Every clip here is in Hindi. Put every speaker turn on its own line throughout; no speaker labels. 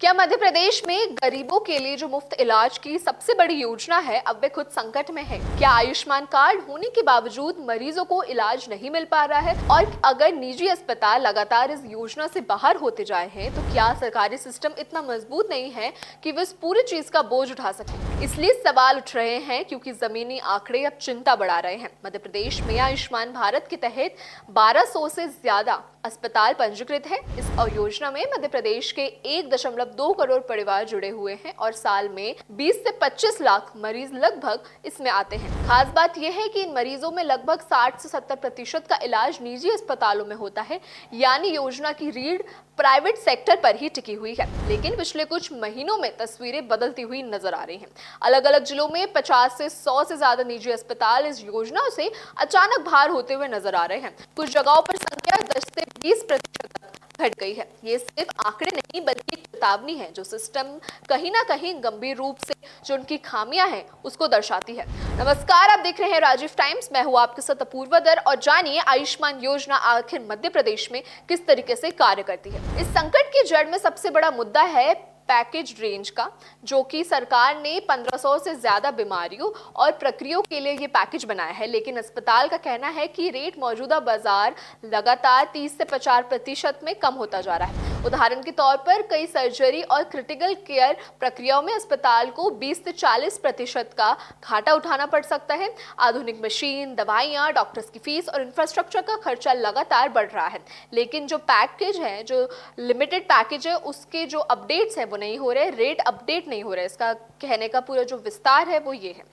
क्या मध्य प्रदेश में गरीबों के लिए जो मुफ्त इलाज की सबसे बड़ी योजना है अब वे खुद संकट में है? क्या आयुष्मान कार्ड होने के बावजूद मरीजों को इलाज नहीं मिल पा रहा है? और अगर निजी अस्पताल लगातार इस योजना से बाहर होते जाए हैं तो क्या सरकारी सिस्टम इतना मजबूत नहीं है कि वे इस पूरी चीज का बोझ उठा सके? इसलिए सवाल उठ रहे हैं क्योंकि जमीनी आंकड़े अब चिंता बढ़ा रहे हैं। मध्य प्रदेश में आयुष्मान भारत के तहत 1200 से ज्यादा अस्पताल पंजीकृत है। इस योजना में मध्य प्रदेश के 1.2 करोड़ परिवार जुड़े हुए हैं और साल में 20 से 25 लाख मरीज लगभग इसमें आते हैं। खास बात यह है कि इन मरीजों में लगभग 60 से 70% का इलाज निजी अस्पतालों में होता है, यानी योजना की रीढ़ प्राइवेट सेक्टर पर ही टिकी हुई है। लेकिन पिछले कुछ महीनों में तस्वीरें बदलती हुई नजर आ रही हैं। अलग अलग जिलों में 50 से 100 से ज्यादा निजी अस्पताल इस योजना से अचानक बाहर होते हुए नजर आ रहे हैं। कुछ जगहों पर संख्या 10 से 20% तक घट गई है। ये सिर्फ आंकड़े नहीं बल्कि एक चेतावनी है जो सिस्टम कहीं ना कहीं गंभीर रूप से जो उनकी खामियां हैं उसको दर्शाती है। नमस्कार, आप देख रहे हैं राजीव टाइम्स। मैं हूं आपके साथ अपूर्वा दर और जानिए आयुष्मान योजना आखिर मध्य प्रदेश में किस तरीके से कार्य करती है। इस संकट की जड़ में सबसे बड़ा मुद्दा है पैकेज रेंज का, जो कि सरकार ने 1500 से ज्यादा बीमारियों और प्रक्रियाओं के लिए ये पैकेज बनाया है। लेकिन अस्पताल का कहना है कि रेट मौजूदा बाजार लगातार 30 से 50% में कम होता जा रहा है। उदाहरण के तौर पर कई सर्जरी और क्रिटिकल केयर प्रक्रियाओं में अस्पताल को 20 से 40% का घाटा उठाना पड़ सकता है। आधुनिक मशीन, दवाइयां, डॉक्टर्स की फीस और इंफ्रास्ट्रक्चर का खर्चा लगातार बढ़ रहा है। लेकिन जो पैकेज है, जो लिमिटेड पैकेज है, उसके जो अपडेट्स है वो नहीं हो रहे, रेट अपडेट नहीं हो रहे। इसका कहने का पूरा जो विस्तार है वो ये है।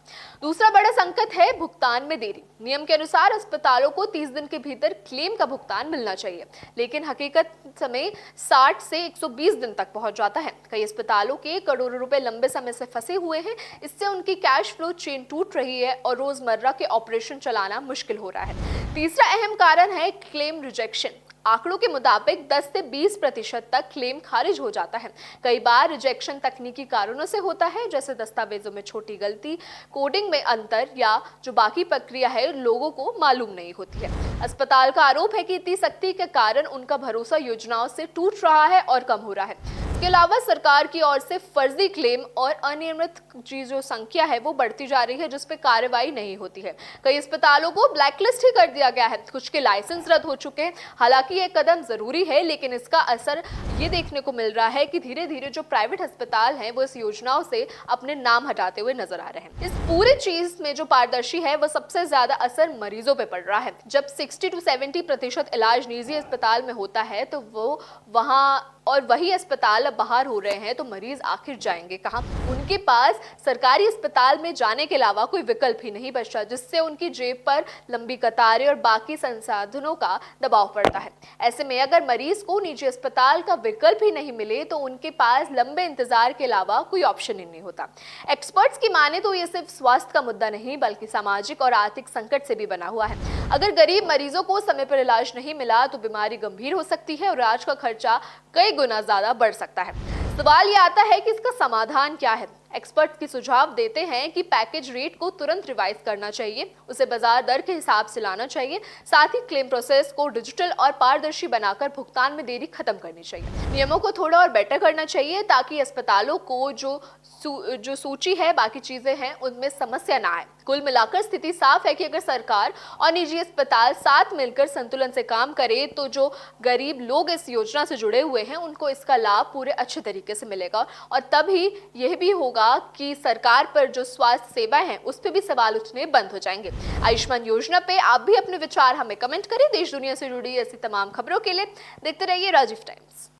दूसरा बड़ा संकट है भुगतान में देरी। नियम के अनुसार अस्पतालों को 30 दिन के भीतर क्लेम का भुगतान मिलना चाहिए, लेकिन हकीकत समय 60 से 120 दिन तक पहुंच जाता है। कई अस्पतालों के करोड़ों रुपए लंबे समय से फंसे हुए हैं। इससे उनकी कैश फ्लो चेन टूट रही है और रोजमर्रा के ऑपरेशन चलाना मुश्किल हो रहा है। तीसरा अहम कारण है क्लेम रिजेक्शन। आंकड़ों के मुताबिक 10 से 20% तक क्लेम खारिज हो जाता है। कई बार रिजेक्शन तकनीकी कारणों से होता है, जैसे दस्तावेजों में छोटी गलती, कोडिंग में अंतर या जो बाकी प्रक्रिया है लोगों को मालूम नहीं होती है। अस्पताल का आरोप है कि इतनी सख्ती के कारण उनका भरोसा योजनाओं से टूट रहा है और कम हो रहा है। इसके अलावा सरकार की ओर से फर्जी क्लेम और अनियमित की जो संख्या है वो बढ़ती जा रही है, जिस पे कार्रवाई नहीं होती है। कई अस्पतालों को ब्लैकलिस्ट ही कर दिया गया है, कुछ के लाइसेंस रद्द हो चुके हैं। हालांकि ये कदम जरूरी है, लेकिन इसका असर ये देखने को मिल रहा है कि धीरे धीरे जो प्राइवेट अस्पताल हैं वो इस योजनाओं से अपने नाम हटाते हुए नजर आ रहे हैं। इस पूरी चीज में जो पारदर्शी है वो सबसे ज्यादा असर मरीजों पे पड़ रहा है। जब 60 से 70% इलाज निजी अस्पताल में होता है तो वो वहां और वही अस्पताल अब बाहर हो रहे हैं, तो मरीज आखिर जाएंगे कहां? उनके पास सरकारी अस्पताल में जाने के अलावा कोई विकल्प ही नहीं बचा, जिससे उनकी जेब पर लंबी कतारें और बाकी संसाधनों का दबाव पड़ता है। ऐसे में अगर मरीज को निजी अस्पताल का विकल्प ही नहीं मिले तो उनके पास लंबे इंतजार के अलावा कोई ऑप्शन ही नहीं होता। एक्सपर्ट्स की माने तो ये सिर्फ स्वास्थ्य का मुद्दा नहीं बल्कि सामाजिक और आर्थिक संकट से भी बना हुआ है। अगर गरीब मरीजों को समय पर इलाज नहीं मिला तो बीमारी गंभीर हो सकती है और इलाज का खर्चा कई गुना ज्यादा बढ़ सकता है। सवाल ये आता है कि इसका समाधान क्या है? एक्सपर्ट की सुझाव देते हैं कि पैकेज रेट को तुरंत रिवाइज करना चाहिए, उसे बाजार दर के हिसाब से लाना चाहिए। साथ ही क्लेम प्रोसेस को डिजिटल और पारदर्शी बनाकर भुगतान में देरी खत्म करनी चाहिए। नियमों को थोड़ा और बेटर करना चाहिए ताकि अस्पतालों को जो सूची है, बाकी चीजें हैं, उनमें समस्या ना आए। कुल मिलाकर स्थिति साफ है कि अगर सरकार और निजी अस्पताल साथ मिलकर संतुलन से काम करे तो जो गरीब लोग इस योजना से जुड़े हुए हैं उनको इसका लाभ पूरे अच्छे तरीके से मिलेगा। और तभी यह भी होगा कि सरकार पर जो स्वास्थ्य सेवाएं हैं उस पर भी सवाल उठने बंद हो जाएंगे। आयुष्मान योजना पे आप भी अपने विचार हमें कमेंट करें। देश दुनिया से जुड़ी ऐसी तमाम खबरों के लिए देखते रहिए राजीव टाइम्स।